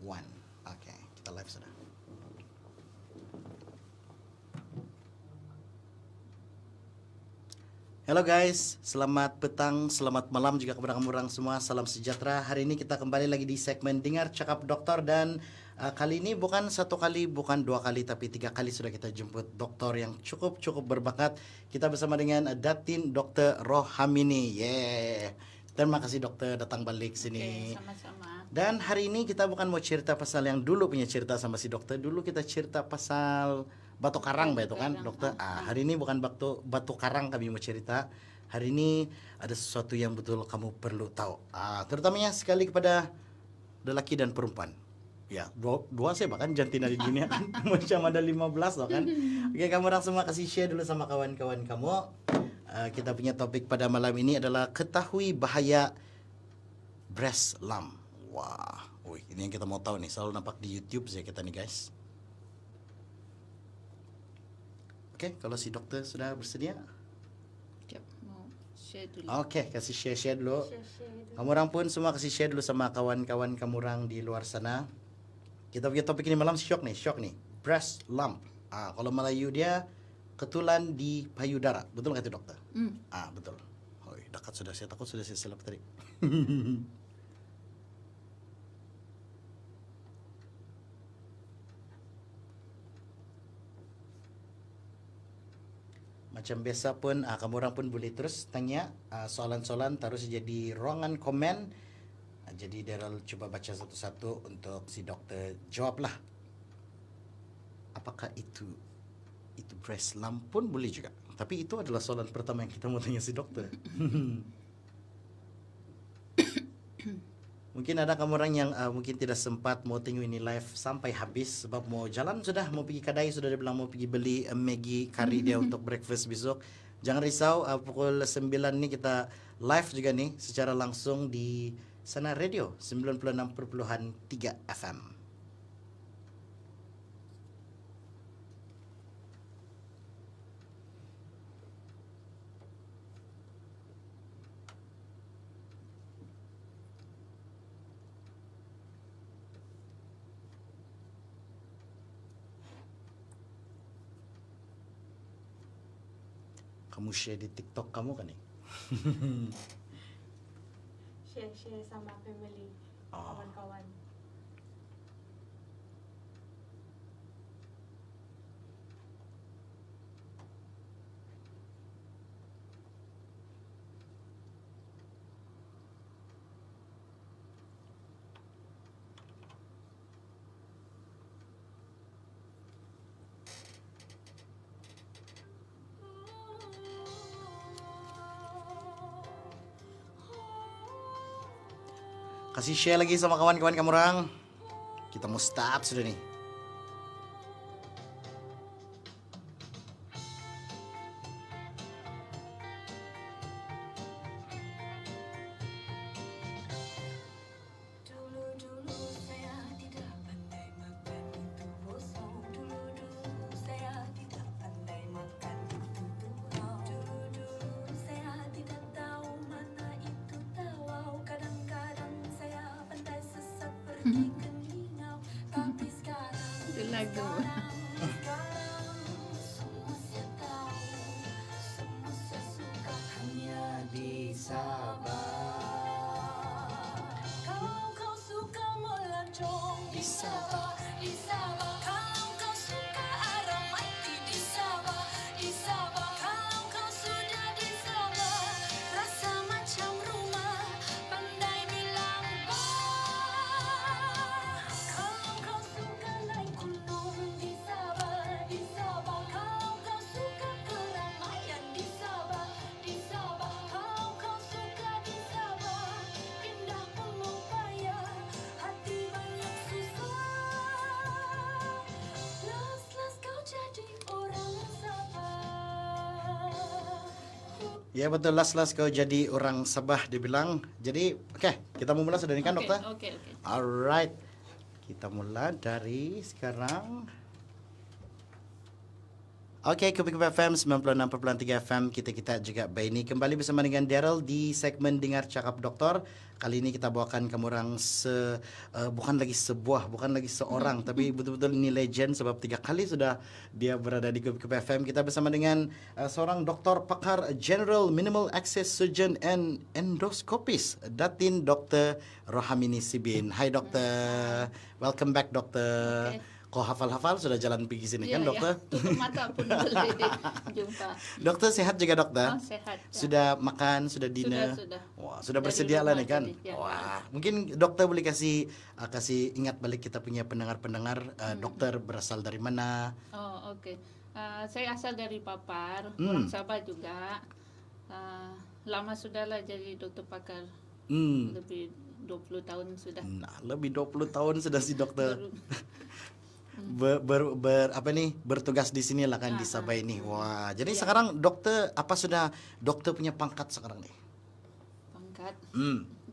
one. Oke, kita live sudah. Halo guys, selamat petang, selamat malam juga kepada kamu orang semua. Salam sejahtera. Hari ini kita kembali lagi di segmen Dengar Cakap Dokter. Dan kali ini bukan satu kali, bukan dua kali, tapi 3 kali sudah kita jemput dokter yang cukup berbakat. Kita bersama dengan Datin Dr. Rohamini. Terima kasih dokter datang balik sini. Sama-sama. Dan hari ini kita bukan mau cerita pasal yang dulu punya cerita sama si dokter. Dulu kita cerita pasal batu karang, betul kan dokter? Hari ini bukan batu karang kami mau cerita. Hari ini ada sesuatu yang betul kamu perlu tahu. Terutamanya sekali kepada lelaki dan perempuan. Ya, dua saya bahkan jantina di dunia kan. Macam ada 15 loh kan. Oke, kamu orang semua kasih share dulu sama kawan-kawan kamu. Kita punya topik pada malam ini adalah ketahui bahaya breast lump. Wah, ini yang kita mau tahu nih. Selalu nampak di YouTube saya kita nih guys. Oke, kalau si dokter sudah bersedia? Sekejap, mau share dulu. Oke, kasih share dulu. Kamu orang pun semua kasih share dulu sama kawan-kawan kamu orang di luar sana. Kita punya topik ini malam syok nih. Breast lump. Kalau Melayu dia ketulan di payudara. Betul nggak itu dokter? Betul. Dekat sudah, saya takut sudah saya selap tadi. Macam biasa pun kamu orang pun boleh terus tanya soalan-soalan, taruh saja di ruangan komen. Jadi Daryl coba baca satu-satu untuk si dokter jawablah. Apakah itu breast lump pun boleh juga. Tapi itu adalah soalan pertama yang kita mau tanya si dokter. Mungkin ada kamu orang yang mungkin tidak sempat mau tengok ini live sampai habis sebab mau jalan sudah, mau pergi kedai sudah, dia bilang mau pergi beli Maggi kari dia untuk breakfast besok. Jangan risau, pukul 9 nih kita live juga nih secara langsung di Sana Radio 96.3 FM. Kamu share di TikTok kamu kan nih? Share sama family, kawan-kawan. Kasih share lagi sama kawan-kawan kamu orang. Kita mau start sudah nih. Itu lagu. Hanya di Sabah. Kau suka melancong di Sabah, di Sabah. Kau suka aromaiti di Sabah, di Sabah. Kau sudah di Sabah, rasa macam rumah, pandai bilang bah. Kau suka naik gunung di Sabah, di Sabah. Kau suka keramaian di Sabah, di Sabah. Kau suka di Sabah, indah penuh payah, hati banyak susah. Las kau jadi orang Sabah. Ya betul, las kau jadi orang Sabah dibilang. Jadi oke, kita mau mulai sudah nih kan dokter? Oke. Alright, kita mulai dari sekarang. Oke, Kupik FM 96.3 FM kita juga ini kembali bersama dengan Daryl di segmen Dengar Cakap Doktor. Kali ini kita bawakan kamu orang bukan lagi seorang tapi betul-betul ini legend sebab 3 kali sudah dia berada di Kupik FM. Kita bersama dengan seorang doktor pakar General Minimal Access Surgeon and Endoscopist, Datin Dr. Rohamini Sibin. Hai dokter. Welcome back dokter. Okay. Kok hafal-hafal sudah jalan pergi sini kan dokter? Tutup mata pun boleh jumpa. Dokter sehat juga dokter? Oh, sehat. Ya. Sudah makan, sudah dinner? Sudah. Wah, sudah Dari bersedia lah rumah nih kan? jadi, ya. Wah, mungkin dokter boleh kasih ingat balik kita punya pendengar-pendengar dokter berasal dari mana? Oh, oke. Saya asal dari Papar, orang Sabah juga. Lama sudahlah jadi dokter pakar. Lebih 20 tahun sudah. Nah, lebih 20 tahun sudah si dokter. Baru. Bertugas di sini lah kan di Sabah ini. Wah, jadi sekarang dokter sudah dokter punya pangkat sekarang nih? Pangkat.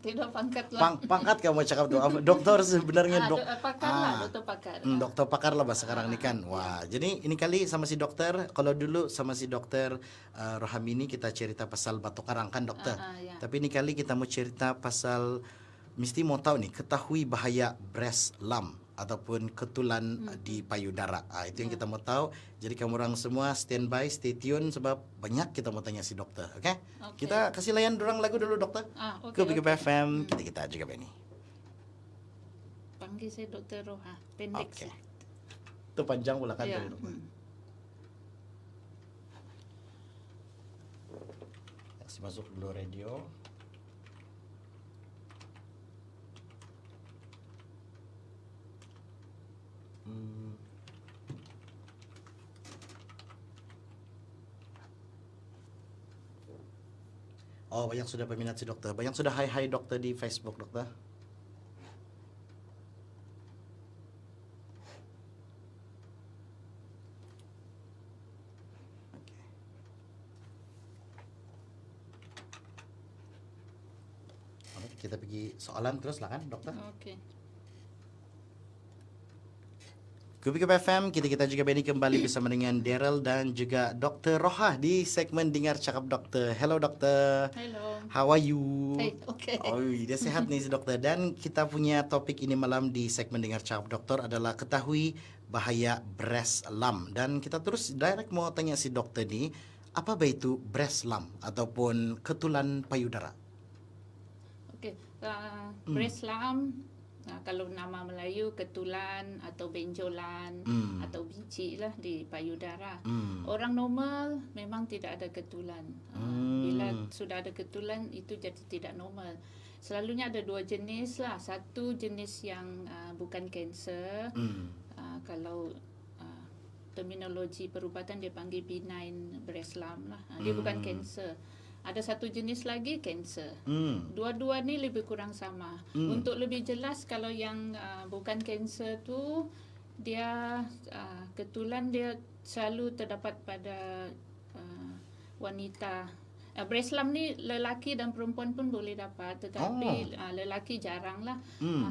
Tidak pangkat lah. Pangkat kamu cakap tuh. Dokter sebenarnya pakar lah, dokter pakar. Dokter pakar lah bahasa sekarang nih kan. Wah, jadi ini kali sama si dokter, kalau dulu sama si dokter Rohamini kita cerita pasal batu karang kan dokter. Ya. Tapi ini kali kita mau cerita pasal mesti mau tahu nih, ketahui bahaya breast lump ataupun ketulan di payudara. Itu yang kita mau tahu. Jadi kamu orang semua standby, stay tune sebab banyak kita mau tanya si dokter. Oke? Kita kasih layan dorang lagu dulu dokter. Ke Kupik FM kita juga ini. Panggil saya Dokter Roha, pendek sih. Itu panjang pula kan Ya. dari dokter. Kasih masuk dulu radio. Oh, banyak sudah peminat si dokter. Banyak sudah hai dokter di Facebook dokter. Oke, kita pergi soalan terus lah kan dokter. Oke. Kupik FM, kita juga ini kembali bersama dengan Daryl dan juga Dr. Roha di segmen Dengar Cakap Dokter. Hello dokter. Hello. How are you? Hey, okay. Oh, dia sehat nih si dokter. Dan kita punya topik ini malam di segmen Dengar Cakap Dokter adalah ketahui bahaya breast lump. Dan kita terus direct mau tanya si dokter nih, apa itu breast lump ataupun ketulan payudara? Oke, breast lump. Kalau nama Melayu ketulan atau benjolan atau biji lah di payudara. Orang normal memang tidak ada ketulan. Bila sudah ada ketulan itu jadi tidak normal. Selalunya ada 2 jenis lah. Satu jenis yang bukan kanser. Kalau terminologi perubatan dia panggil benign breast lump lah. Dia bukan kanser. Ada satu jenis lagi kanser. Dua-dua ni lebih kurang sama. Untuk lebih jelas, kalau yang bukan kanser tu dia ketulan dia selalu terdapat pada wanita. Breast lump ni lelaki dan perempuan pun boleh dapat, tetapi lelaki jarang lah.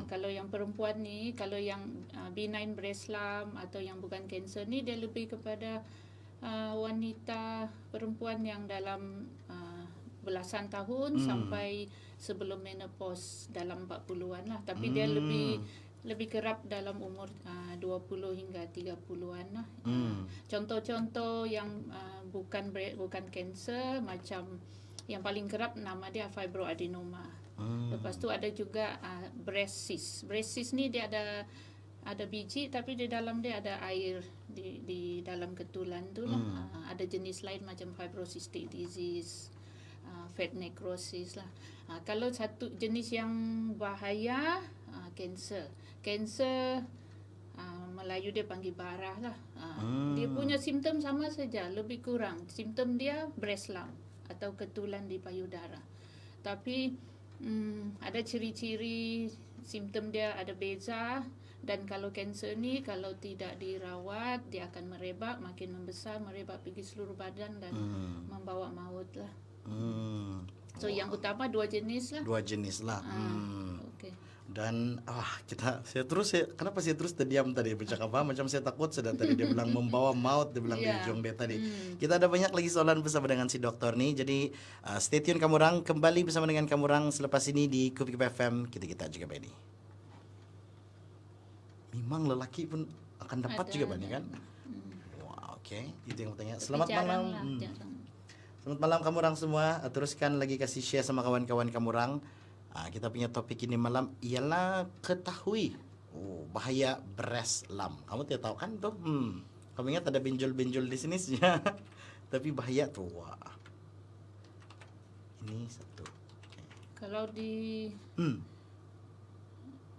Kalau yang perempuan ni, kalau yang benign breast lump atau yang bukan kanser ni, dia lebih kepada wanita perempuan yang dalam belasan tahun sampai sebelum menopause dalam 40-an lah, tapi dia lebih kerap dalam umur 20 hingga 30-an lah. Contoh-contoh yang bukan kanser macam yang paling kerap nama dia fibroadenoma. Lepas tu ada juga breast cyst. Breast cyst ni dia ada biji tapi di dalam dia ada air di dalam ketulan tu lah. Ada jenis lain macam fibrocystic disease, fat necrosis lah. Kalau satu jenis yang bahaya, kanser. Kanser Melayu dia panggil barah lah. Dia punya simptom sama saja, lebih kurang. Simptom dia breast lump atau ketulan di payudara. Tapi ada ciri-ciri simptom dia ada beza. Dan kalau kanser ni kalau tidak dirawat, dia akan merebak, makin membesar, merebak pergi seluruh badan dan membawa maut lah. So yang utama 2 jenis lah. 2 jenis lah. Okay. Dan kenapa saya terus terdiam tadi bercakap apa? Macam saya takut sudah tadi dia bilang membawa maut, dia bilang di ujung dia tadi. Kita ada banyak lagi soalan bersama dengan si dokter nih. Jadi stay tune kamu orang, kembali bersama dengan kamu orang selepas ini di Kupik FM kita juga Bani. Memang lelaki pun akan dapat juga Bani kan? Wah, oke. Itu yang bertanya. Selamat malam. Selamat malam kamu orang semua. Teruskan lagi kasih share sama kawan-kawan kamu orang. Kita punya topik ini malam ialah ketahui bahaya breast lump. Kamu tidak tahu kan tuh? Kamu ingat ada benjol-benjol di sini saja. Tapi bahaya tuh. Wah. Ini satu. Kalau di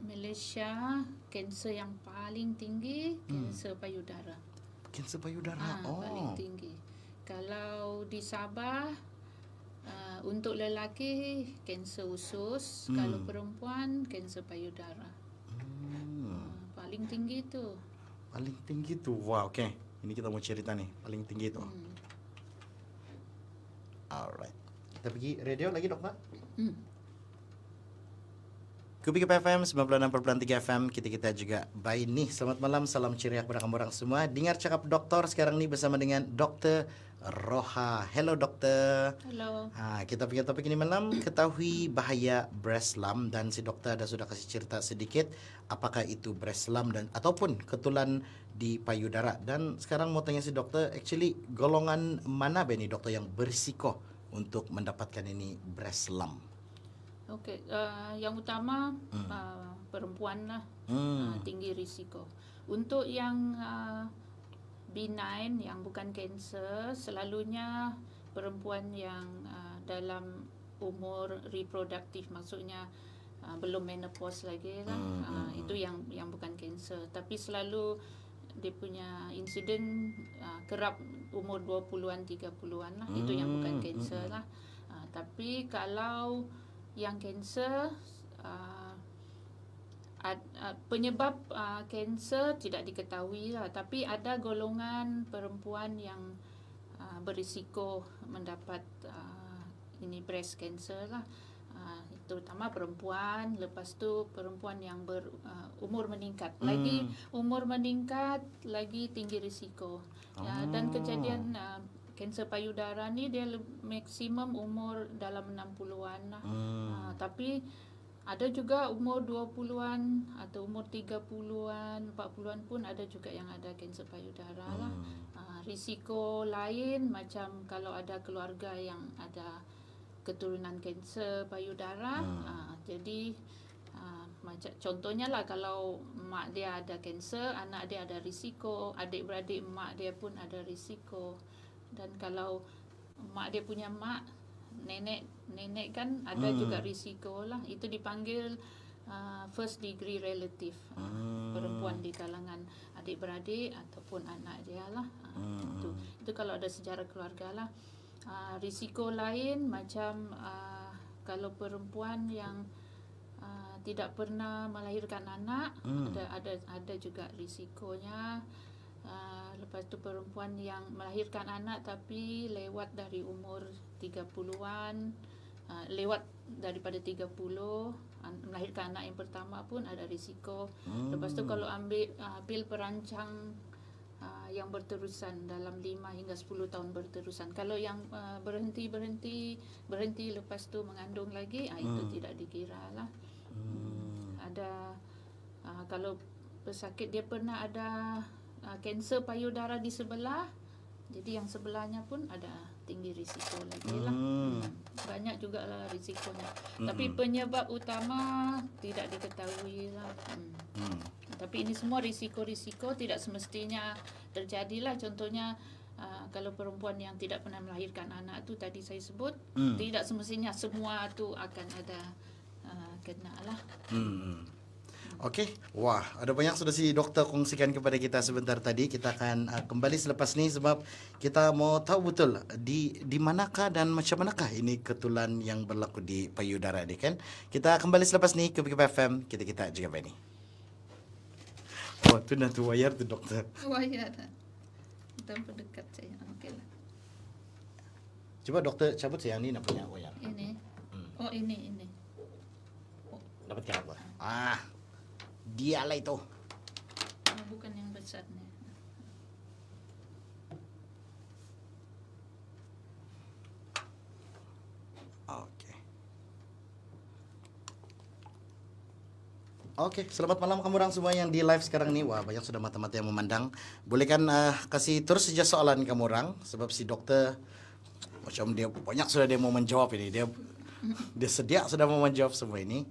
Malaysia, kanser yang paling tinggi kanser payudara. Kanser payudara. Paling tinggi. Kalau di Sabah, untuk lelaki kanser usus, kalau perempuan kanser payudara. Paling tinggi tu. Paling tinggi tu. Wah, okey. Ini kita mau cerita nih, paling tinggi tu. Alright. Kita pergi radio lagi, Dokter. Kupik FM 96.3 FM, kita juga baik nih. Selamat malam, salam ceria kepada kamu orang semua. Dengar cakap doktor sekarang nih bersama dengan Dr. Roha. Hello dokter. Hello. Kita punya topik ini malam, ketahui bahaya breast lump, dan si dokter sudah kasih cerita sedikit apakah itu breast lump dan ataupun ketulan di payudara. Dan sekarang mau tanya si dokter, actually golongan mana Beni dokter yang berisiko untuk mendapatkan ini breast lump? Okey, yang utama perempuan lah, tinggi risiko. Untuk yang benign, yang bukan kanser, selalunya perempuan yang dalam umur reproduktif, maksudnya belum menopause lagi lah, itu yang bukan kanser. Tapi selalu dia punya insiden kerap umur 20-an, 30-an lah, itu yang bukan kanser lah. Tapi kalau yang kanser, penyebab kanser tidak diketahui lah, tapi ada golongan perempuan yang berisiko mendapat ini breast cancer lah, terutama perempuan. Lepas tu perempuan yang umur meningkat, lagi umur meningkat lagi tinggi risiko. Dan kejadian kanser payudara ni dia maksimum umur dalam 60-an lah. Tapi ada juga umur 20-an atau umur 30-an, 40-an pun ada juga yang ada kanser payudara lah. Risiko lain macam kalau ada keluarga yang ada keturunan kanser payudara, jadi macam contohnya lah, kalau mak dia ada kanser, anak dia ada risiko, adik-beradik mak dia pun ada risiko. Dan kalau mak dia punya mak, nenek kan ada juga risiko lah. Itu dipanggil first degree relative, perempuan di kalangan adik-beradik ataupun anak dia lah. Itu kalau ada sejarah keluarga lah. Risiko lain macam kalau perempuan yang tidak pernah melahirkan anak, ada juga risikonya. Lepas tu perempuan yang melahirkan anak tapi lewat dari umur 30-an, lewat daripada 30, melahirkan anak yang pertama pun ada risiko. Lepas tu kalau ambil pil perancang yang berterusan dalam 5 hingga 10 tahun berterusan, kalau yang berhenti lepas tu mengandung lagi, itu tidak dikira lah. Ada kalau pesakit dia pernah ada kanser payudara di sebelah, jadi yang sebelahnya pun ada tinggi risiko lagi lah. Banyak juga lah risikonya. Tapi penyebab utama tidak diketahui lah. Tapi ini semua risiko-risiko tidak semestinya terjadilah. Contohnya kalau perempuan yang tidak pernah melahirkan anak tu tadi saya sebut, tidak semestinya semua tu akan ada kena lah. Okey, wah, ada banyak sudah si dokter kongsikan kepada kita sebentar tadi. Kita akan kembali selepas ni sebab kita mau tahu betul di manakah dan macam manakah ini ketulan yang berlaku di payudara ni kan. Kita kembali selepas ni ke Kupik FM, kita juga ini. Oh, tu nak tu wayar tu dokter. Wayar. Kita berdekat saya. Okeylah. Coba dokter cabut saya ni nak punya wayar. Ini. Oh, ini. Dapatkan apa? Dialah itu. Bukan yang besar nih. Oke, selamat malam kamu orang semua yang di live sekarang nih. Wah, banyak sudah mata-mata yang memandang. Boleh kan kasih terus saja soalan kamu orang, sebab si dokter macam dia banyak sudah dia mau menjawab ini. Dia sedia sudah mau menjawab semua ini.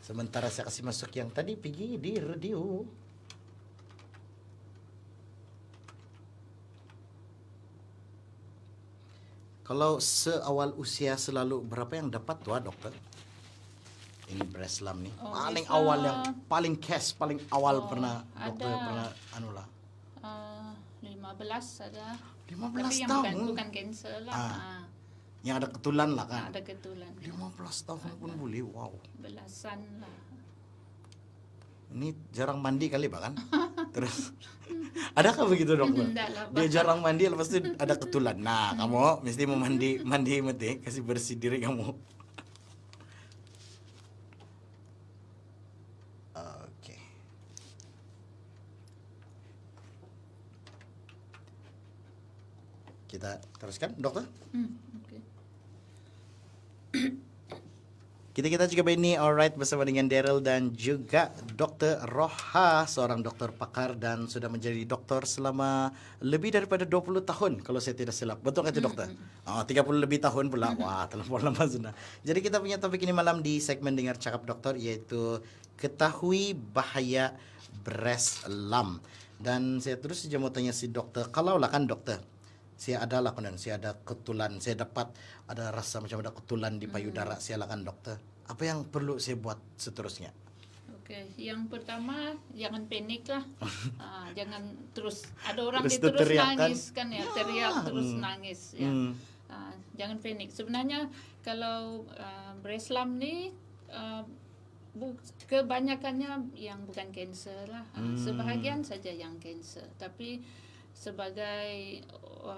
Sementara saya kasih masuk yang tadi pergi di radio. Kalau seawal usia selalu berapa yang dapat tuh dokter? Ini breast lump nih. Paling awal yang paling paling awal pernah dokter pernah anulah. 15 ada. 15 tapi tahun. Yang bukan kanser lah. Yang ada ketulan lah kan. Ada ketulan. 15 tahun pun boleh. Wow. Belasan lah. Ini jarang mandi kali bahkan. Terus adakah begitu dokter? Dia jarang mandi lepas itu ada ketulan. Nah, kamu mesti mau mandi mesti kasih bersih diri kamu. Oke. Kita teruskan, dokter? Okay. Kita juga ini alright bersama dengan Daryl dan juga Dr. Roha, seorang dokter pakar dan sudah menjadi dokter selama lebih daripada 20 tahun kalau saya tidak silap. Betul kan itu dokter? 30 lebih tahun pula. Wah, terlalu lama sudah. Jadi kita punya topik ini malam di segmen Dengar Cakap Dokter, yaitu ketahui bahaya breast lump. Dan saya terus saja mau tanya si dokter, kalau lah kan dokter, saya ada lakukan, saya ada ketulan, saya dapat ada rasa macam ada ketulan di payudara, saya lakukan dokter. Apa yang perlu saya buat seterusnya? Okey, yang pertama jangan panik lah. Jangan terus ada orang Terus dia terus teriak, nangis kan ya, teriak terus nangis ya. Jangan panik. Sebenarnya kalau breast lump ni kebanyakannya yang bukan kanser lah. Sebahagian saja yang kanser. Tapi sebagai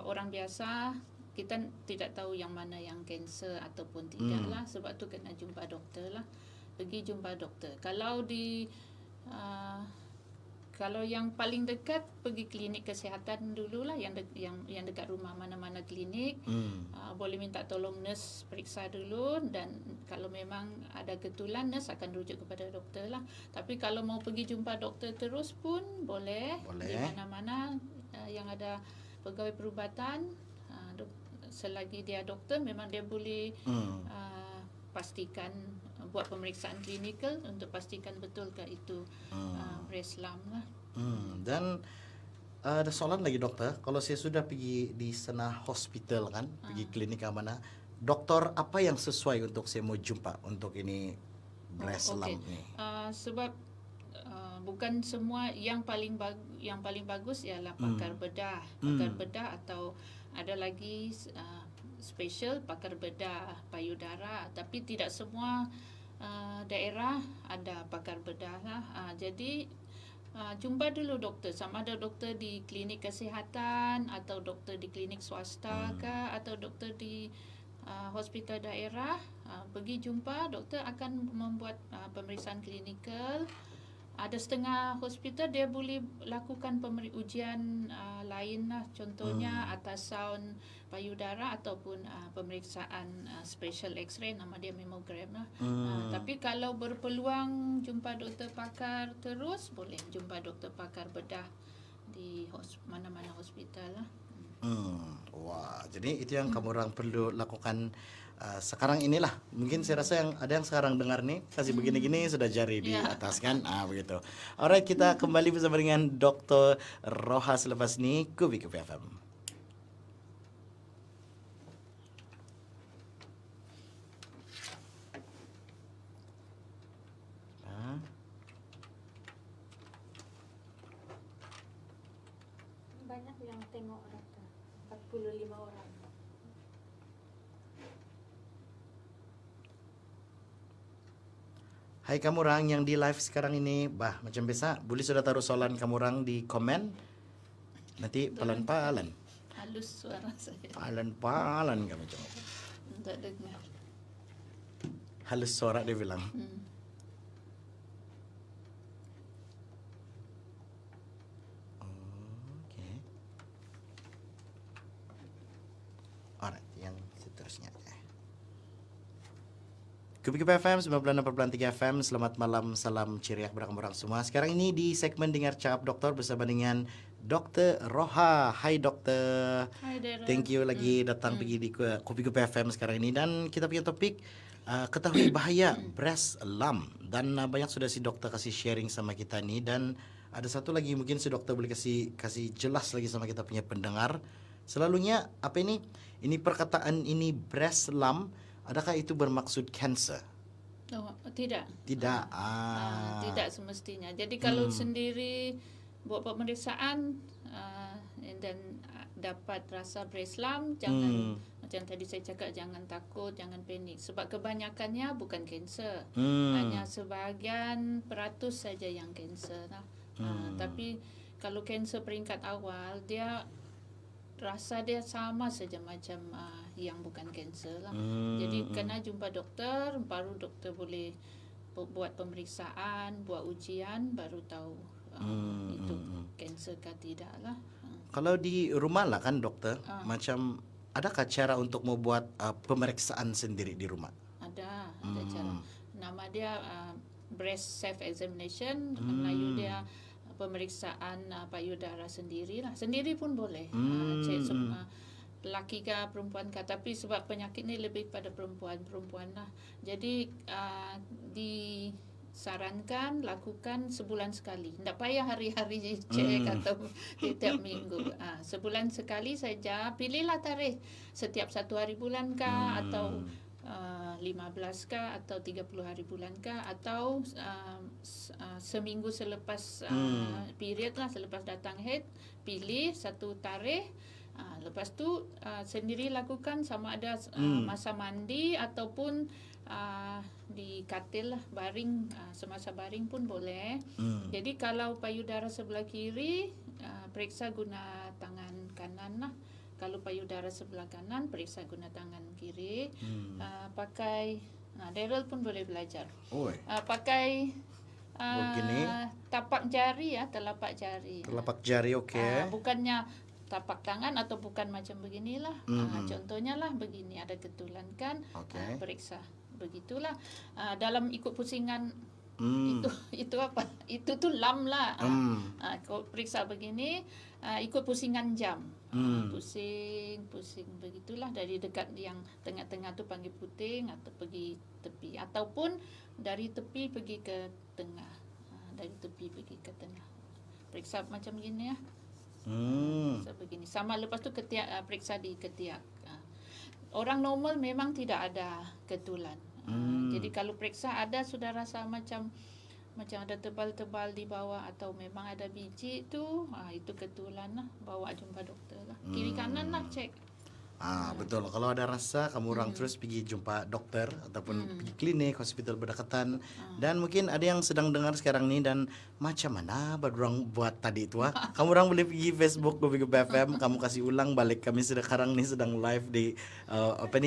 orang biasa kita tidak tahu yang mana yang kanser ataupun tidak lah, sebab tu kena jumpa doktor lah. Pergi jumpa doktor. Kalau kalau yang paling dekat pergi klinik kesihatan dululah, yang dekat rumah, mana-mana klinik. Boleh minta tolong nurse periksa dulu, dan kalau memang ada ketulan, nurse akan rujuk kepada doktor lah. Tapi kalau mau pergi jumpa doktor terus pun boleh. Di mana-mana yang ada pegawai perubatan, selagi dia doktor memang dia boleh pastikan buat pemeriksaan klinikal untuk pastikan betulkah itu breast lump lah. Dan ada soalan lagi dokter, kalau saya sudah pergi di sana hospital kan, pergi klinik ke mana, dokter apa yang sesuai untuk saya mau jumpa untuk ini breast lump ni? Sebab bukan semua yang paling bagus ialah pakar bedah, atau ada lagi special pakar bedah payudara, tapi tidak semua daerah ada pakar bedah lah. Jadi jumpa dulu doktor, sama ada doktor di klinik kesihatan atau doktor di klinik swasta ke, atau doktor di hospital daerah. Pergi jumpa doktor akan membuat pemeriksaan klinikal. Ada setengah hospital dia boleh lakukan ujian lain lah, contohnya ultrasound payudara ataupun pemeriksaan special X-ray, nama dia mammogram lah. Tapi kalau berpeluang jumpa doktor pakar terus, boleh jumpa doktor pakar bedah di mana-mana hospital lah. Wah, jadi itu yang kamu orang perlu lakukan sekarang inilah. Mungkin saya rasa yang ada yang sekarang dengar nih, kasih begini-gini sudah jari di atas kan. Begitu. Alright, kita kembali bersama dengan Dr. Roha selepas ini, Kubik FM. Banyak yang tengok dokter, 45 orang. Hai kamu orang yang di live sekarang ini, macam biasa, boleh sudah taruh soalan kamu orang di komen. Nanti pelan-pelan. Halus suara saya. Pelan-pelan kamu coba. Tak dengar. halus suara dia bilang. Oke. Alright, yang seterusnya. Kupi FM 96.3 FM. Selamat malam, salam ceria kepada kamu orang semua. Sekarang ini di segmen Dengar Cakap Doktor bersama dengan Dr. Roha. Hai dokter. Hai Daryl. Thank you lagi datang pergi di Kupi FM sekarang ini. Dan kita punya topik ketahui bahaya breast lump. Dan banyak sudah si dokter kasih sharing sama kita ni. Dan ada satu lagi mungkin si dokter boleh kasih jelas lagi sama kita punya pendengar. Selalunya apa ini? Ini perkataan ini breast lump. Adakah itu bermaksud kanser? Oh, tidak. Tidak. Tidak semestinya. Jadi kalau sendiri buat pemeriksaan dan dapat rasa breast lump, jangan macam tadi saya cakap, jangan takut, jangan panik. Sebab kebanyakannya bukan kanser. Hanya sebahagian peratus saja yang kanser lah. Tapi kalau kanser peringkat awal, dia rasa dia sama saja macam yang bukan kanser lah. Jadi kena jumpa doktor, baru doktor boleh buat pemeriksaan, buat ujian, baru tahu itu kanser ke tidak lah. Kalau di rumah lah kan dokter, macam adakah cara untuk membuat pemeriksaan sendiri di rumah? Ada cara. Nama dia breast self examination. Melayu dia pemeriksaan payudara sendiri lah. Sendiri pun boleh. Cek semua lelaki ke perempuan ke, tapi sebab penyakit ni lebih pada perempuan lah. Jadi disarankan lakukan sebulan sekali. Tak payah hari-hari cek atau tiap minggu. Sebulan sekali saja. Pilihlah tarikh setiap 1 hari bulan ke, atau 15 ke, atau 30 hari bulan ke, atau seminggu selepas period lah, selepas datang haid, pilih satu tarikh. Lepas tu sendiri lakukan, sama ada masa mandi ataupun di katil lah, baring, semasa baring pun boleh. Jadi kalau payudara sebelah kiri, periksa guna tangan kanan lah. Kalau payudara sebelah kanan, periksa guna tangan kiri. Pakai Daryl pun boleh belajar. Pakai tapak jari ya, telapak jari. Telapak jari, okey. Bukannya tapak tangan atau bukan macam beginilah. Contohnya lah begini, ada ketulan kan. Periksa begitulah. Dalam ikut pusingan itu apa? Itu tu lam lah. Kau periksa begini, ikut pusingan jam. Pusing begitulah, dari dekat yang tengah-tengah tu panggil puting, atau pergi tepi, ataupun dari tepi pergi ke tengah. Dari tepi pergi ke tengah. Periksa macam begini ya. Begini. Sama lepas tu ketiak, periksa di ketiak. Orang normal memang tidak ada ketulan. Jadi kalau periksa ada, sudah rasa macam ada tebal-tebal di bawah, atau memang ada biji tu, itu ketulan lah. Bawa jumpa doktor lah. Kiri kanan lah cek. Betul. Kalau ada rasa, kamu orang terus pergi jumpa dokter ataupun pergi klinik, hospital berdekatan. Dan mungkin ada yang sedang dengar sekarang ni dan macam mana orang buat tadi itu. Kamu orang boleh pergi Facebook Kupi FM, kamu kasih ulang balik. Kami sekarang ni sedang live di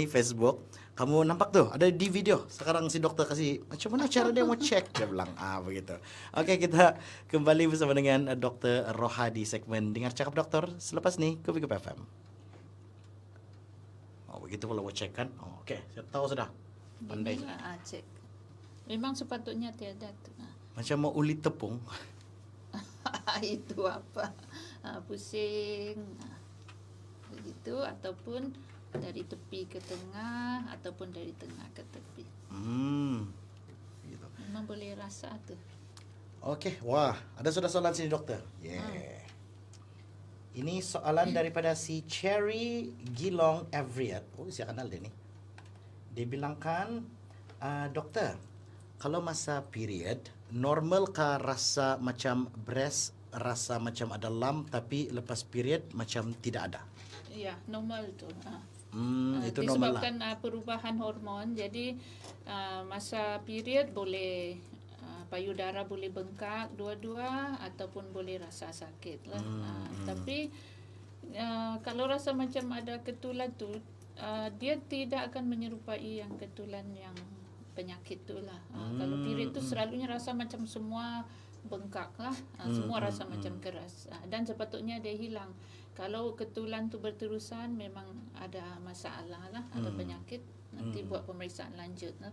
Facebook. Kamu nampak tuh ada di video. Sekarang si dokter kasih macam mana cara dia mau cek, dia bilang begitu. Okey, kita kembali bersama dengan Dr. Roha di segmen Dengar Cakap Doktor selepas ni Kupi FM. Begitu kalau cek kan. Okey, saya tahu sudah. Pandai. Cek. Memang sepatutnya tiada tu. Macam mau ulit tepung. Itu apa? Pusing. Begitu, ataupun dari tepi ke tengah, ataupun dari tengah ke tepi. Begitu. Memang boleh rasa tu. Okey, wah, ada sudah soalan sini dokter. Ini soalan daripada si Cherry Gilong Everett. Saya kenal dia ni. Dia bilangkan, dokter, kalau masa period, normalkah rasa macam breast, rasa macam ada lump, tapi lepas period macam tidak ada? Ya, normal tu. Itu normal lah. Disebabkan perubahan hormon, jadi masa period boleh payudara boleh bengkak dua-dua, ataupun boleh rasa sakit lah. Tapi kalau rasa macam ada ketulan tu, dia tidak akan menyerupai yang ketulan yang penyakit tu lah. Kalau period tu selalunya rasa macam semua bengkak lah, semua rasa macam keras, dan sepatutnya dia hilang. Kalau ketulan tu berterusan memang ada masalah lah, ada penyakit, nanti buat pemeriksaan lanjut lah.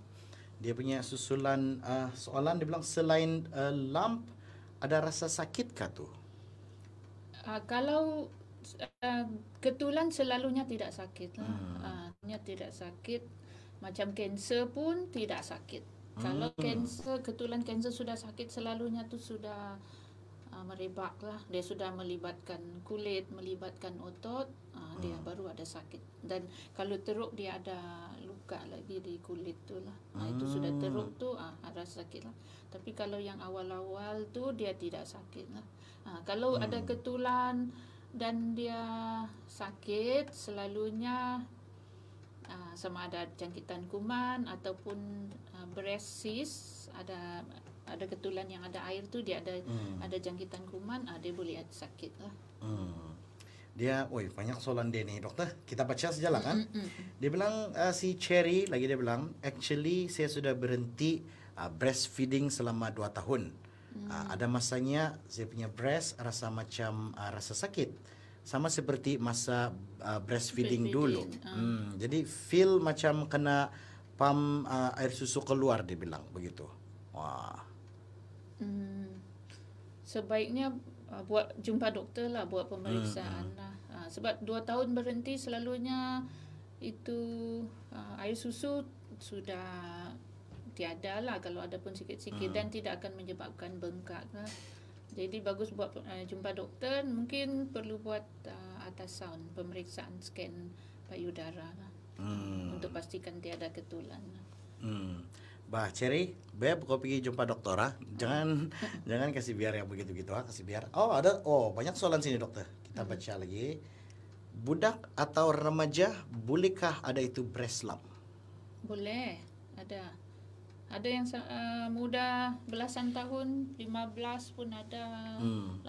Dia punya susulan soalan dia bilang selain lump ada rasa sakit kah tu? Kalau ketulan selalunya tidak sakit lah. Tidak sakit. Macam kanser pun tidak sakit. Kalau ketulan kanser sudah sakit, selalunya tu sudah merebak lah. Dia sudah melibatkan kulit, melibatkan otot, dia baru ada sakit. Dan kalau teruk dia ada luka lagi di kulit tu lah. Itu sudah teruk tu ada sakit lah. Tapi kalau yang awal-awal tu dia tidak sakit lah. Kalau ada ketulan dan dia sakit, selalunya sama ada jangkitan kuman ataupun breast cyst, ada ketulan yang ada air tu, dia ada jangkitan kuman, dia boleh ada sakit lah. Dia, banyak soalan dia ni doktor. Kita baca saja lah kan. Dia bilang si Cherry lagi dia bilang, actually saya sudah berhenti breastfeeding selama 2 tahun. Ada masanya saya punya breast rasa macam rasa sakit. Sama seperti masa breastfeeding dulu. Jadi feel macam kena pump air susu keluar, dia bilang begitu. Wah. Sebaiknya buat jumpa doktor lah, buat pemeriksaan lah. Sebab 2 tahun berhenti selalunya itu air susu sudah tiada lah, kalau ada pun sikit-sikit, dan tidak akan menyebabkan bengkak lah. Jadi bagus buat jumpa doktor, mungkin perlu buat ultrasound, pemeriksaan scan payudara lah, untuk pastikan tiada ketulan. Bah Cherry, Beb, kau pergi jumpa doktor jangan kasih biar yang begitu-gitu kasih biar. Banyak soalan sini doktor. Kita baca lagi. Budak atau remaja bolehkah ada itu breast lump? Boleh, ada. Ada yang muda belasan tahun, 15 pun ada, 18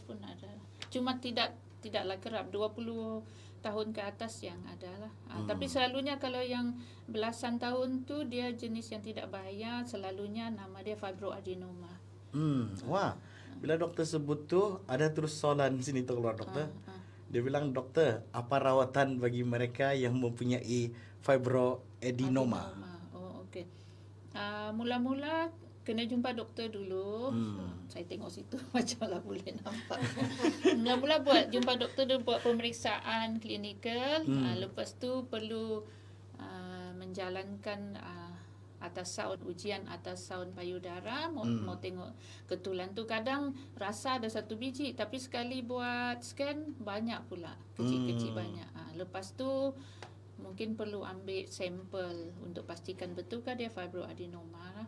pun ada. Cuma tidaklah kerap, 20 tahun ke atas yang ada lah. Tapi selalunya kalau yang belasan tahun tu dia jenis yang tidak bahaya, selalunya nama dia fibroadenoma. Wah, bila doktor sebut tu ada terus soalan sini tu keluar doktor. Dia bilang, doktor, apa rawatan bagi mereka yang mempunyai fibroadenoma? Okey. Mula-mula kena jumpa doktor dulu. Saya tengok situ macamlah boleh nampak. Mula-mula jumpa doktor dulu, buat pemeriksaan klinikal. Lepas tu perlu menjalankan ujian ultrasound payudara, mau tengok ketulan tu. Kadang rasa ada 1 biji, tapi sekali buat scan banyak pula, kecil-kecil banyak. Lepas tu mungkin perlu ambil sampel untuk pastikan betulkah dia fibroadenoma.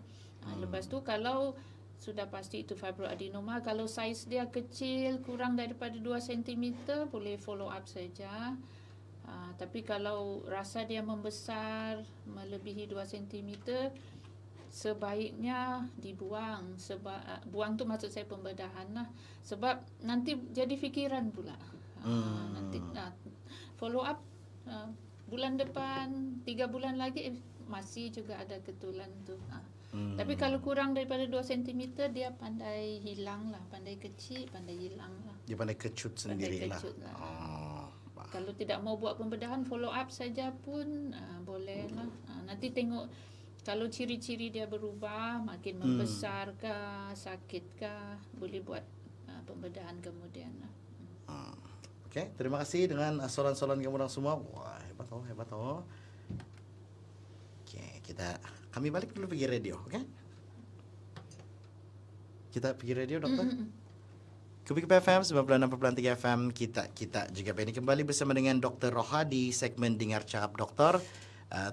Lepas tu kalau sudah pasti itu fibroadenoma, kalau saiz dia kecil kurang daripada 2 cm boleh follow up saja. Tapi kalau rasa dia membesar melebihi 2 cm, sebaiknya dibuang. Buang tu maksud saya pembedahan lah. Sebab nanti jadi fikiran pula. Nanti follow up bulan depan, 3 bulan lagi masih juga ada ketulan tu. Tapi kalau kurang daripada 2 cm dia pandai hilang lah, pandai kecil, pandai hilang lah. Dia pandai kecut sendirilah. Kalau tidak mau buat pembedahan, follow up saja pun boleh lah. Nanti tengok kalau ciri-ciri dia berubah, makin membesar kah, sakit kah, boleh buat pembedahan kemudian lah. Okey, terima kasih dengan soalan-soalan kamu orang semua. Wah, hebat oh. Okey, kami balik dulu pergi radio, okey? Kita pergi radio, doktor. Kubik FM 96.3 FM, kita juga ini kembali bersama dengan Dr. Roha di segmen Dengar Cakap Doktor.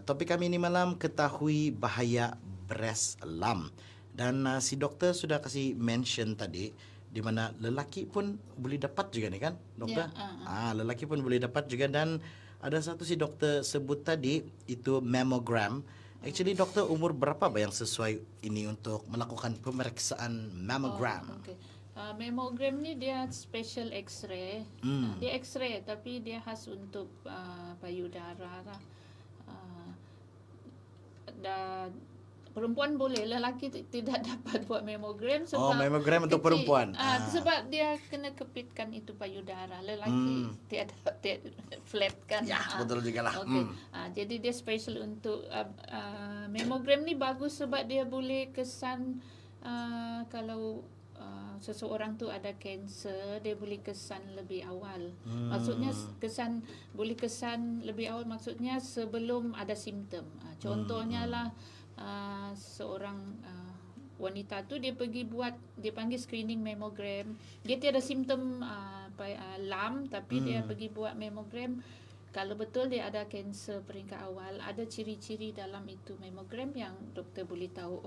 Topik kami ini malam, ketahui bahaya breast lump. Dan si doktor sudah kasih mention tadi, di mana lelaki pun boleh dapat juga ni kan, doktor? Lelaki pun boleh dapat juga. Dan ada satu si doktor sebut tadi, itu mammogram. Actually doktor, umur berapa yang sesuai ini untuk melakukan pemeriksaan mammogram? Mammogram ni dia special X-ray. Dia X-ray tapi dia khas untuk payudara lah. perempuan boleh, lelaki tidak dapat buat mamogram Oh, sebab mamogram untuk kecil. perempuan. Sebab dia kena kepitkan itu payudara. Lelaki tiada flat kan. Ya, betul juga lah. Okay. Jadi dia special untuk mamogram ni bagus sebab dia boleh kesan kalau seseorang tu ada kanser, dia boleh kesan lebih awal. Maksudnya boleh kesan lebih awal maksudnya sebelum ada simptom. Contohnya lah seorang wanita tu dia panggil screening mamogram. Dia tiada simptom LAM tapi dia pergi buat mamogram. Kalau betul dia ada kanser peringkat awal, ada ciri-ciri dalam itu mamogram yang doktor boleh tahu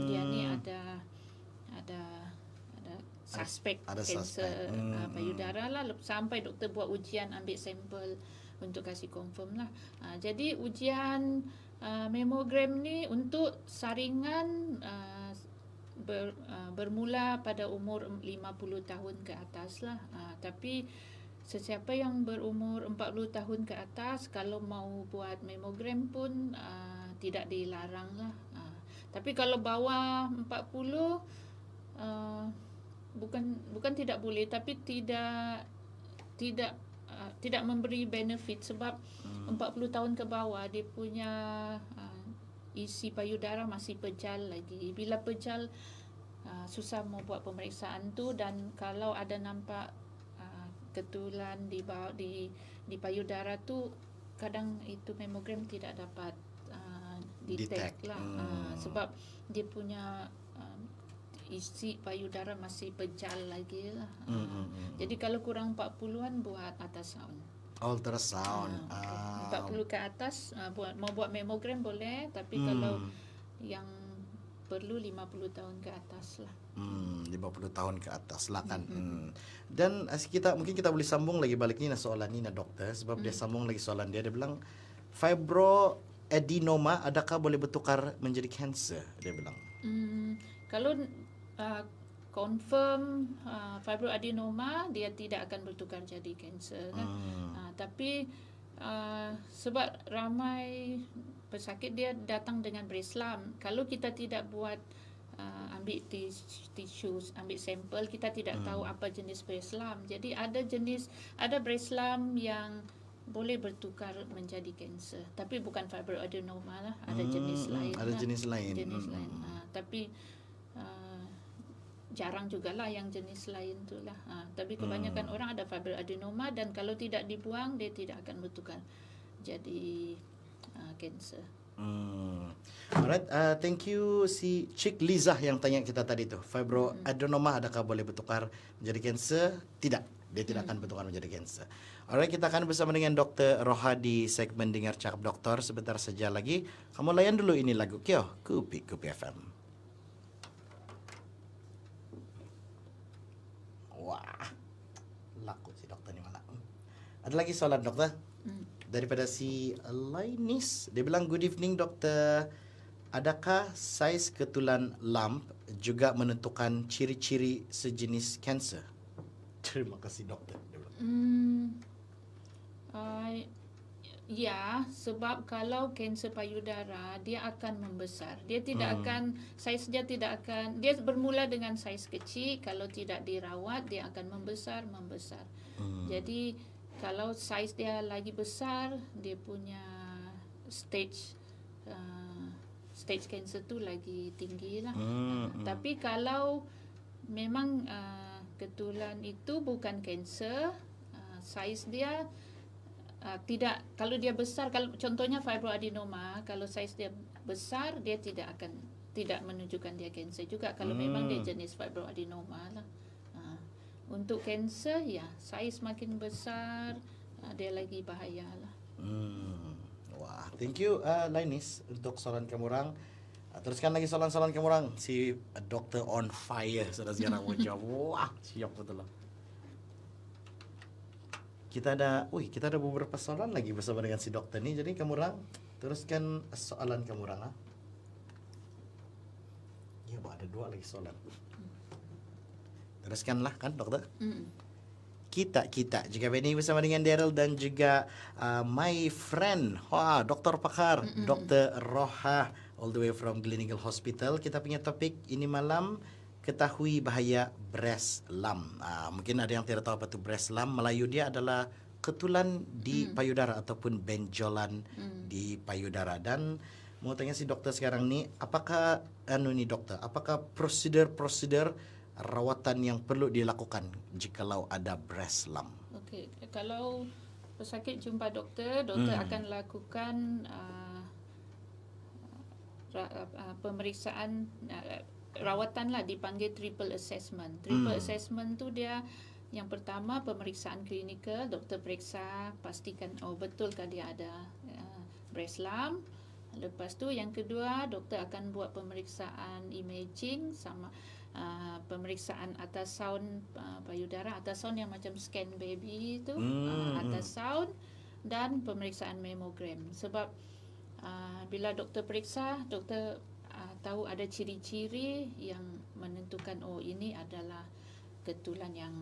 dia ni ada suspek kanser payudara lah, sampai doktor buat ujian, ambil sampel untuk kasih confirm lah. Jadi ujian mamogram ni untuk saringan bermula pada umur 50 tahun ke atas lah. Tapi sesiapa yang berumur 40 tahun ke atas kalau mau buat mamogram pun tidak dilarang lah. Tapi kalau bawah 40 bukan tidak boleh, tapi tidak memberi benefit sebab 40 tahun ke bawah dia punya isi payudara masih pejal lagi. Bila pejal susah mau buat pemeriksaan tu, dan kalau ada nampak ketulan di payudara tu, kadang itu mamogram tidak dapat detect lah. Sebab dia punya isi payudara masih pejal lagi lah. Jadi kalau kurang 40-an buat ultrasound. Ultrasound. 40 ke atas mau buat mamogram boleh, tapi kalau yang perlu 50 tahun ke atas lah. 50 tahun ke atas lah kan. Dan mungkin kita boleh sambung lagi balik ni soalan ni doktor, sebab dia sambung lagi soalan dia bilang fibroadenoma adakah boleh bertukar menjadi kanser, dia bilang. Kalau confirm fibroadenoma, dia tidak akan bertukar jadi kanser kan. Tapi sebab ramai pesakit dia datang dengan breast lump, kalau kita tidak buat ambil tisu, ambil sampel, kita tidak tahu apa jenis breast lump. Jadi ada breast lump yang boleh bertukar menjadi kanser, tapi bukan fibroadenoma lah, ada jenis lain. Ada jenis lain. Tapi jarang jugalah yang jenis lain tu lah. Tapi kebanyakan orang ada fibroadenoma, dan kalau tidak dibuang dia tidak akan bertukar jadi kanser. Alright, thank you si Cik Liza yang tanya kita tadi tu, fibroadenoma adakah boleh bertukar menjadi kanser? Tidak, dia tidak akan bertukar menjadi kanser. Alright, kita akan bersama dengan Dr. Roha di segmen Dengar Cakap Doktor sebentar saja lagi. Kamu layan dulu ini lagu Kyo Kupi FM. Wah, laku si dokter ni malah. Ada lagi soalan dokter? Daripada si Lainis, dia bilang, good evening doktor, adakah saiz ketulan lump juga menentukan ciri-ciri sejenis kanser? Terima kasih doktor. Ya, sebab kalau kanser payudara dia akan membesar. Dia tidak akan, saiz dia tidak akan, dia bermula dengan saiz kecil, kalau tidak dirawat dia akan membesar. Jadi kalau saiz dia lagi besar, dia punya stage kanser tu lagi tinggi lah. Tapi kalau memang ketulan itu bukan kanser, saiz dia tidak, kalau dia besar, kalau contohnya fibroadenoma, kalau saiz dia besar, dia tidak menunjukkan dia kanser juga, kalau memang dia jenis fibroadenoma lah. Untuk kanser, ya, saiz makin besar, dia lagi bahaya lah. Wah, thank you Lainis untuk soalan kamu orang. Teruskan lagi soalan-soalan kamu orang. Si doktor on fire sudah sekarang mau jawab. Wah, siap betul lah. Kita ada beberapa soalan lagi bersama dengan si dokter ni. Jadi kamu orang teruskan soalan kamu orang. Ya, ada 2 lagi soalan. Teruskanlah kan dokter. Kita juga ini bersama dengan Daryl dan juga my friend, Dr. Pakar, Dr. Roha all the way from Gleneagle Hospital. Kita punya topik ini malam, ketahui bahaya breast lump. Mungkin ada yang tidak tahu apa itu breast lump. Melayu dia adalah ketulan di payudara ataupun benjolan di payudara. Dan mau tanya si dokter sekarang ni, apakah dokter, apakah prosedur rawatan yang perlu dilakukan jikalau ada breast lump? Okey, kalau pesakit jumpa doktor akan lakukan pemeriksaan rawatan lah, dipanggil triple assessment. Triple assessment tu dia yang pertama pemeriksaan klinikal, doktor periksa pastikan betulkah dia ada breast lump. Lepas tu yang kedua, doktor akan buat pemeriksaan imaging sama pemeriksaan ultrasound payudara, ultrasound yang macam scan baby tu, ultrasound, dan pemeriksaan mammogram. Sebab bila doktor periksa, doktor tahu ada ciri-ciri yang menentukan ini adalah ketulan yang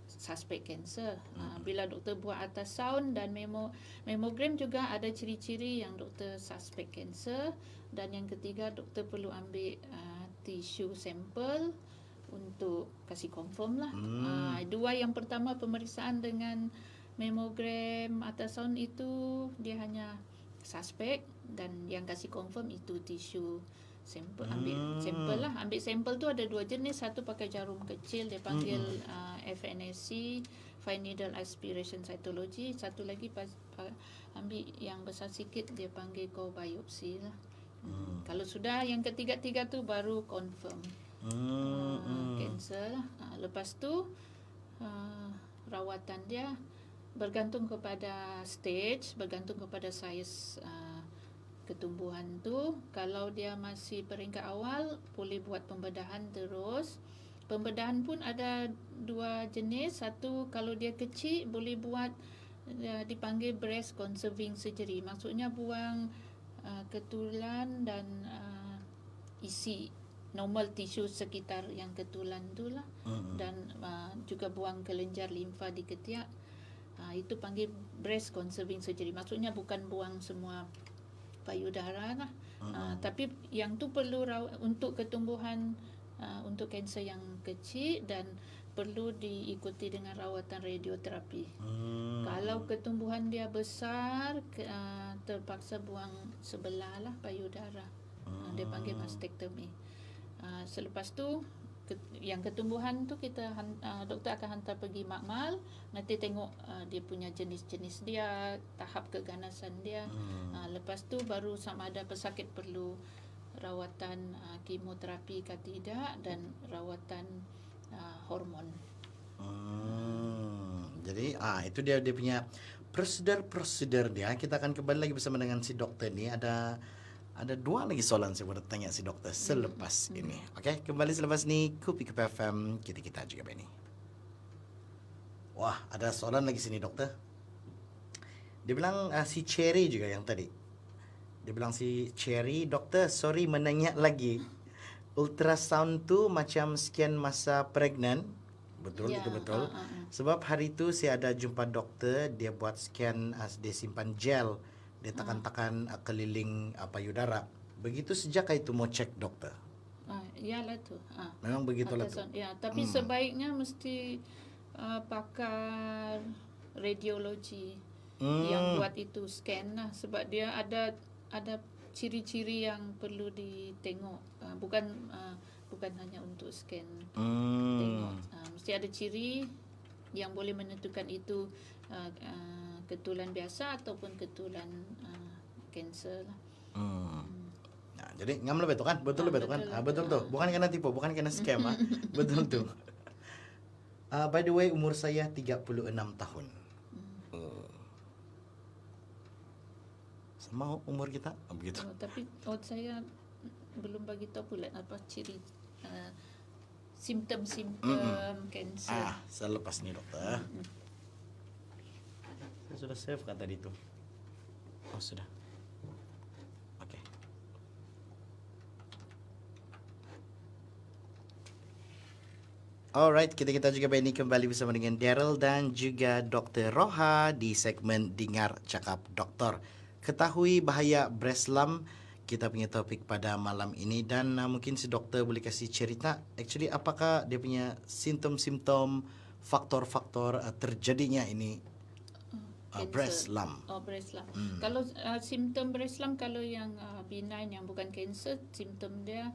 suspek kanser. Bila doktor buat ultrasound dan mammogram juga ada ciri-ciri yang doktor suspek kanser. Dan yang ketiga, doktor perlu ambil tisu sampel untuk kasih confirm lah. Dua yang pertama pemeriksaan dengan mammogram, ultrasound itu dia hanya suspek, dan yang kasih confirm itu tisu sampel. Ambil sampel lah. Ambil sampel tu ada dua jenis. Satu pakai jarum kecil, dia panggil FNAC, fine needle aspiration cytology. Satu lagi ambil yang besar sikit, dia panggil core biopsy lah. Kalau sudah yang ketiga-tiga tu baru confirm kanser lah. Lepas tu rawatan dia bergantung kepada stage, bergantung kepada saiz ketumbuhan tu. Kalau dia masih peringkat awal, boleh buat pembedahan terus. Pembedahan pun ada dua jenis. Satu, kalau dia kecil, boleh buat dipanggil breast conserving surgery. Maksudnya buang ketulan dan isi normal tisu sekitar yang ketulan tu lah. Dan juga buang kelenjar limfa di ketiak. Itu panggil breast conserving surgery. Maksudnya bukan buang semua payudara lah. Tapi yang tu perlu untuk ketumbuhan, untuk kanser yang kecil, dan perlu diikuti dengan rawatan radioterapi. Kalau ketumbuhan dia besar, terpaksa buang sebelah lah payudara. Dia panggil mastektomi. Selepas tu yang ketumbuhan tu doktor akan hantar pergi makmal, nanti tengok dia punya jenis-jenis dia, tahap keganasan dia. Lepas tu baru sama ada pesakit perlu rawatan kemoterapi ke tidak, dan rawatan hormon. Jadi itu dia punya prosedur dia. Kita akan kembali lagi bersama dengan si dokter ni. Ada dua lagi soalan saya boleh tanya si dokter selepas ini. Okey, kembali selepas ni Kopi FM, kita juga ini. Wah, ada soalan lagi sini dokter. Dia bilang si Cherry juga yang tadi. Dia bilang si Cherry, dokter, sorry menanya lagi. Ultrasound tu macam scan masa pregnant. Betul, itu betul. Sebab hari tu saya ada jumpa doktor, dia buat scan, dia simpan gel. Dia tekan-tekan keliling payudara. Begitu sejak itu mau cek dokter. Iyalah tu. Memang begitulah tu. Ya, tapi sebaiknya mesti pakar radiologi yang buat itu scan lah, sebab dia ada ciri-ciri yang perlu ditengok. Bukan hanya untuk scan. Tengok. Mesti ada ciri yang boleh menentukan itu ketulan biasa ataupun ketulan kanser lah. Nah, jadi ngam lebih tu kan? Betul lebih tu kan? Betul tu. Bukan kena tipu, bukan kena scam. Betul tu. By the way, umur saya 36 tahun. Sama umur kita? Begitu. Tapi saya belum bagi tahu pula apa ciri simptom-simptom kanser. Selepas ni dokter. Saya sudah save kan tadi tu. Oh, sudah. Okey. Alright, kita juga ini kembali bersama dengan Daryl dan juga Dr. Roha di segmen Dengar Cakap Doktor. Ketahui bahaya breast lump, kita punya topik pada malam ini. Dan mungkin si doktor boleh kasih cerita actually apakah dia punya simptom-simptom, faktor-faktor terjadinya ini breast lump. Breast lump. Kalau simptom breast lump, kalau yang benign, yang bukan kanser, simptom dia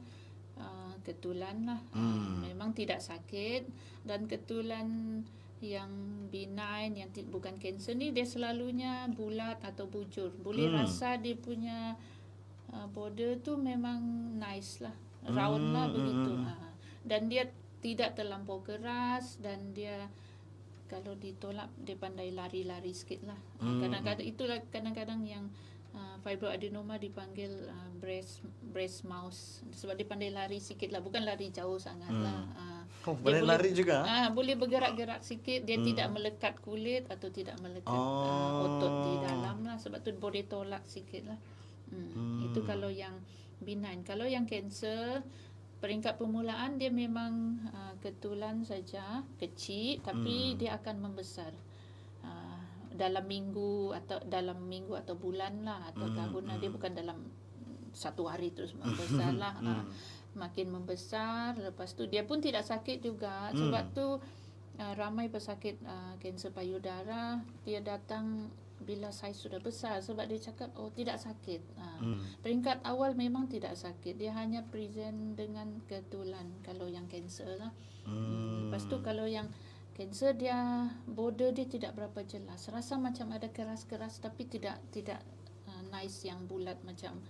ketulan lah. Memang tidak sakit. Dan ketulan yang benign, yang bukan kanser ni, dia selalunya bulat atau bujur. Boleh rasa dia punya border tu memang nice lah, round lah begitu. Dan dia tidak terlampau keras, dan dia kalau ditolak dia pandai lari-lari sikit lah. Kadang-kadang itulah kadang-kadang yang fibroadenoma dipanggil breast mouse, sebab dia pandai lari sikit lah, bukan lari jauh sangat lah. Boleh lari juga? Boleh bergerak-gerak sikit, dia tidak melekat kulit atau tidak melekat otot di dalam lah, sebab tu boleh tolak sikit lah. Itu kalau yang benign. Kalau yang kanser, peringkat permulaan dia memang ketulan saja, kecil, tapi dia akan membesar dalam minggu atau bulan lah, atau tahun lah. Dia bukan dalam satu hari terus membesar lah. Makin membesar, lepas tu dia pun tidak sakit juga. Sebab tu ramai pesakit kanser payudara, dia datang bila saiz sudah besar, sebab dia cakap tidak sakit. Peringkat awal memang tidak sakit, dia hanya present dengan ketulan kalau yang kanser lah. Lepas tu kalau yang kanser, dia border dia tidak berapa jelas, rasa macam ada keras-keras tapi tidak nice yang bulat macam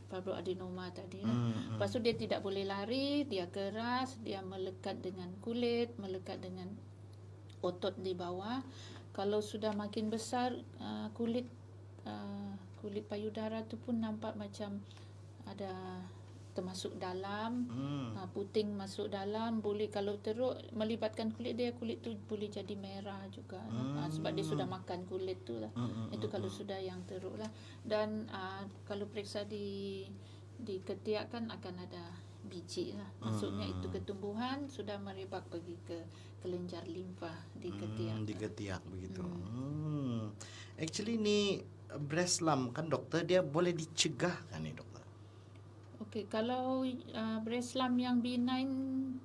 fibroadenoma tadi lah. Lepas tu dia tidak boleh lari, dia keras, dia melekat dengan kulit, melekat dengan otot di bawah. Kalau sudah makin besar, kulit payudara tu pun nampak macam ada termasuk dalam, puting masuk dalam. Boleh kalau teruk melibatkan kulit dia, kulit tu boleh jadi merah juga, sebab dia sudah makan kulit tu lah. Itu kalau sudah yang teruk lah. Dan kalau periksa di ketiak kan akan ada biji lah. Maksudnya itu ketumbuhan sudah merebak pergi ke kelenjar limfa di ketiak. Di ketiak begitu. Actually ni breast lump kan doktor, dia boleh dicegah kan ni doktor? Okey, kalau breast lump yang benign,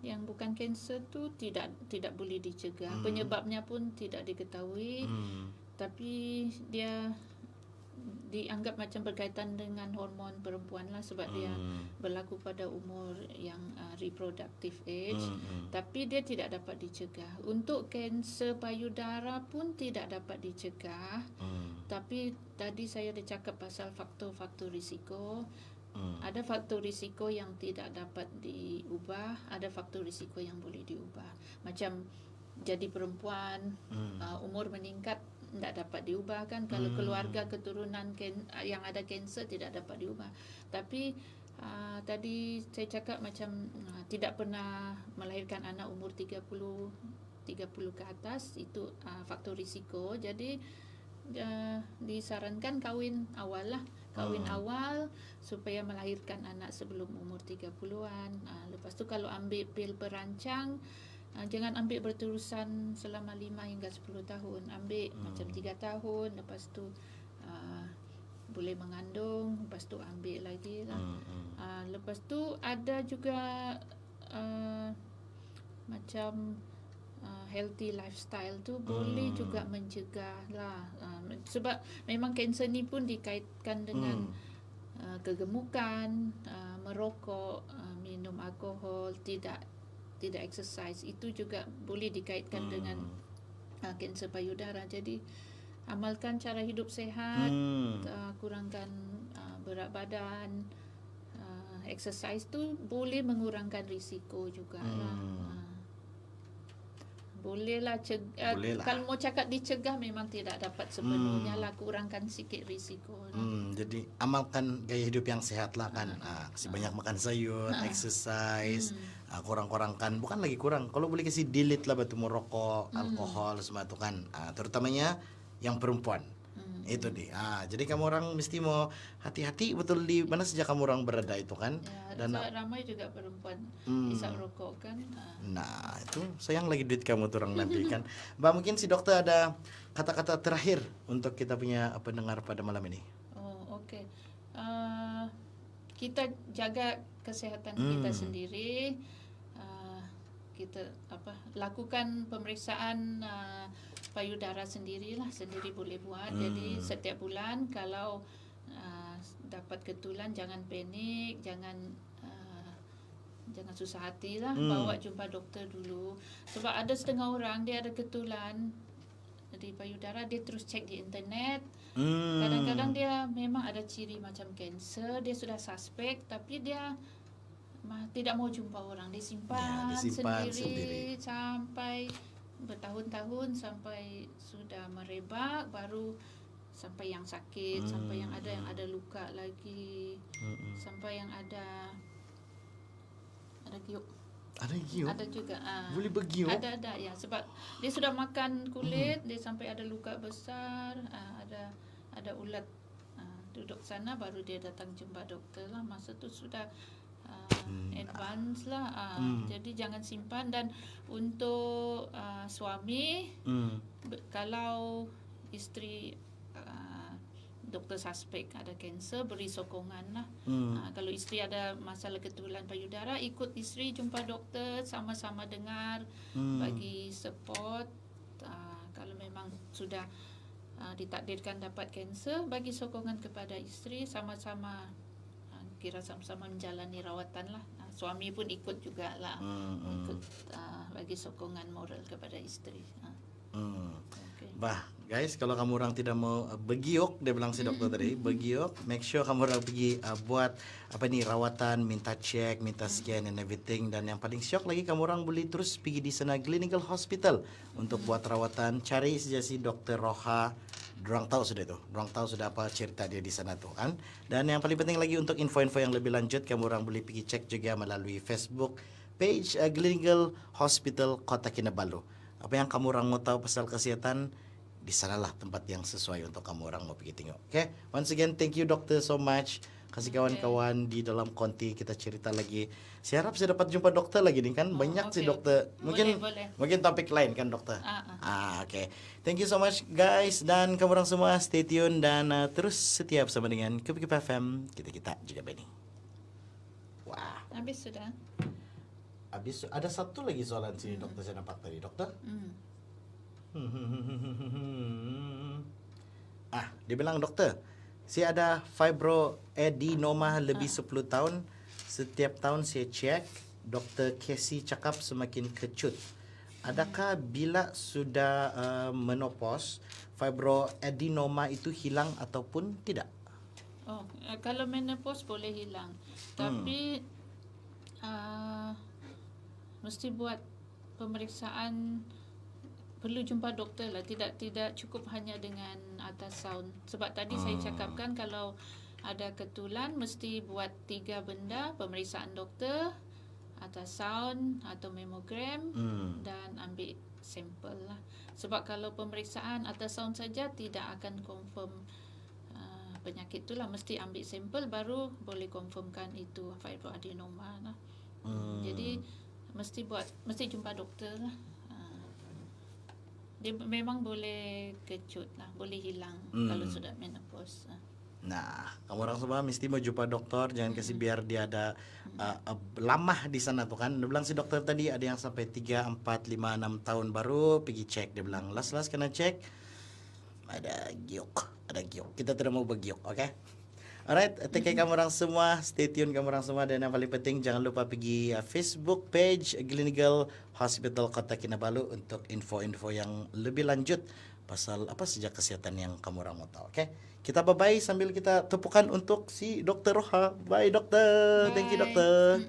yang bukan kanser tu tidak boleh dicegah. Penyebabnya pun tidak diketahui. Tapi dia dianggap macam berkaitan dengan hormon perempuan lah, sebab dia berlaku pada umur yang reproductive age. Tapi dia tidak dapat dicegah. Untuk kanser payudara pun tidak dapat dicegah. Tapi tadi saya dah cakap pasal faktor-faktor risiko. Ada faktor risiko yang tidak dapat diubah, ada faktor risiko yang boleh diubah. Macam jadi perempuan, umur meningkat, tidak dapat diubah kan. Kalau keluarga keturunan yang ada kanser tidak dapat diubah. Tapi tadi saya cakap macam tidak pernah melahirkan anak umur 30 ke atas, itu faktor risiko. Jadi disarankan kahwin awal lah. Kahwin awal supaya melahirkan anak sebelum umur 30-an. Lepas tu kalau ambil pil perancang, jangan ambil berterusan selama 5 hingga 10 tahun. Ambil macam 3 tahun, lepas tu boleh mengandung, lepas tu ambil lagi lah. Lepas tu ada juga macam healthy lifestyle tu boleh juga mencegah lah. Sebab memang kanser ni pun dikaitkan dengan kegemukan, merokok, minum alkohol, tidak exercise. Itu juga boleh dikaitkan dengan kanser payudara. Jadi amalkan cara hidup sehat, kurangkan berat badan, exercise tu boleh mengurangkan risiko juga lah. Bolehlah kalau mau cakap dicegah memang tidak dapat sepenuhnya lah, kurangkan sikit risiko. Jadi amalkan gaya hidup yang sehat lah kan. Kasih banyak makan sayur, exercise, kurang-kurangkan, bukan lagi kurang, kalau boleh kasih delete lah batu merokok, alkohol semua tu kan. Terutamanya yang perempuan. Itu dia. Jadi kamu orang mesti mau hati-hati betul di mana saja kamu orang berada itu kan. Dan ramai juga perempuan isap rokok kan. Nah, itu sayang lagi duit kamu tuh orang nanti kan. Mbak, mungkin si dokter ada kata-kata terakhir untuk kita punya pendengar pada malam ini. Okey. kita jaga kesihatan kita sendiri. Kita lakukan pemeriksaan payudara sendiri boleh buat. Jadi setiap bulan kalau dapat ketulan, jangan panik, jangan susah hati lah, bawa jumpa doktor dulu. Sebab ada setengah orang dia ada ketulan di payudara, dia terus cek di internet. Kadang-kadang dia memang ada ciri macam kanser, dia sudah suspek, tapi dia tidak mau jumpa orang, dia simpan sendiri sampai bertahun-tahun, sampai sudah merebak, baru sampai yang sakit, sampai yang ada luka lagi, sampai yang ada giuk. Ada giuk? Ada juga. Boleh bergiuk? Ada ya, sebab dia sudah makan kulit, dia sampai ada luka besar, ada ulat duduk sana, baru dia datang jumpa doktor lah. Masa tu sudah advance lah. Jadi jangan simpan. Dan untuk suami, kalau isteri doktor suspek ada kanser, beri sokongan lah. Kalau isteri ada masalah ketulan payudara, ikut isteri jumpa doktor, sama-sama dengar, bagi support. Kalau memang sudah ditakdirkan dapat kanser, bagi sokongan kepada isteri, sama-sama kira sama-sama menjalani rawatan lah. Suami pun ikut jugalah, ikut bagi sokongan moral kepada isteri. Okay. Bah, guys, kalau kamu orang tidak mau bergiuk, dia bilang si dokter tadi, bergiuk, make sure kamu orang pergi buat rawatan, minta cek, minta scan and everything. Dan yang paling syok lagi, kamu orang boleh terus pergi di sana Clinical Hospital untuk buat rawatan. Cari saja si Dr. Roha. Dorang tahu sudah itu, dorang tahu sudah apa cerita dia di sana tuh kan. Dan yang paling penting lagi, untuk info-info yang lebih lanjut, kamu orang boleh pergi cek juga melalui Facebook page Clinical Hospital Kota Kinabalu. Apa yang kamu orang mau tahu pasal kesehatan, di sanalah tempat yang sesuai untuk kamu orang mau pergi tengok. Okay, once again thank you doktor so much. Kasih kawan-kawan di dalam konti kita cerita lagi. Saya harap saya dapat jumpa dokter lagi nih kan. Banyak sih dokter. Mungkin topik lain kan dokter. Okay. Thank you so much guys, dan kamu orang semua stay tune dan terus setia bersama dengan Kepikip FM. Kita juga Benny. Wah. Habis sudah. Habis. Ada satu lagi soalan sini dokter saya dapat tadi dokter. Dia bilang dokter, saya ada fibroadenoma lebih 10 tahun. Setiap tahun saya cek, Dr. Casey cakap semakin kecut. Adakah bila sudah menopause, fibroadenoma itu hilang ataupun tidak? Kalau menopause boleh hilang. Tapi mesti buat pemeriksaan, perlu jumpa doktor lah. Tidak cukup hanya dengan ultrasound. Sebab tadi saya cakapkan kalau ada ketulan mesti buat 3 benda: pemeriksaan doktor, ultrasound atau mammogram, dan ambil sampel lah. Sebab kalau pemeriksaan ultrasound saja tidak akan confirm penyakit itulah, mesti ambil sampel baru boleh confirmkan itu fibroadenoma lah. Jadi mesti jumpa doktor lah. Dia memang boleh kecut lah, boleh hilang kalau sudah menopause. Nah, kamu orang semua mesti mau jumpa dokter, jangan kasih biar dia ada lama di sana tuh kan. Dia bilang si dokter tadi ada yang sampai 3, 4, 5, 6 tahun baru pergi cek. Dia bilang last kena cek ada giuk. Kita tidak mau bergiuk, okay? Alright, thank you kamu orang semua. Stay tune kamu orang semua. Dan yang paling penting, jangan lupa pergi Facebook page Clinical Hospital Kota Kinabalu untuk info-info yang lebih lanjut pasal apa saja kesehatan yang kamu orang mau tahu. Okay? Kita bye-bye sambil kita tepukan untuk si Dr. Roha. Bye dokter. Thank you dokter.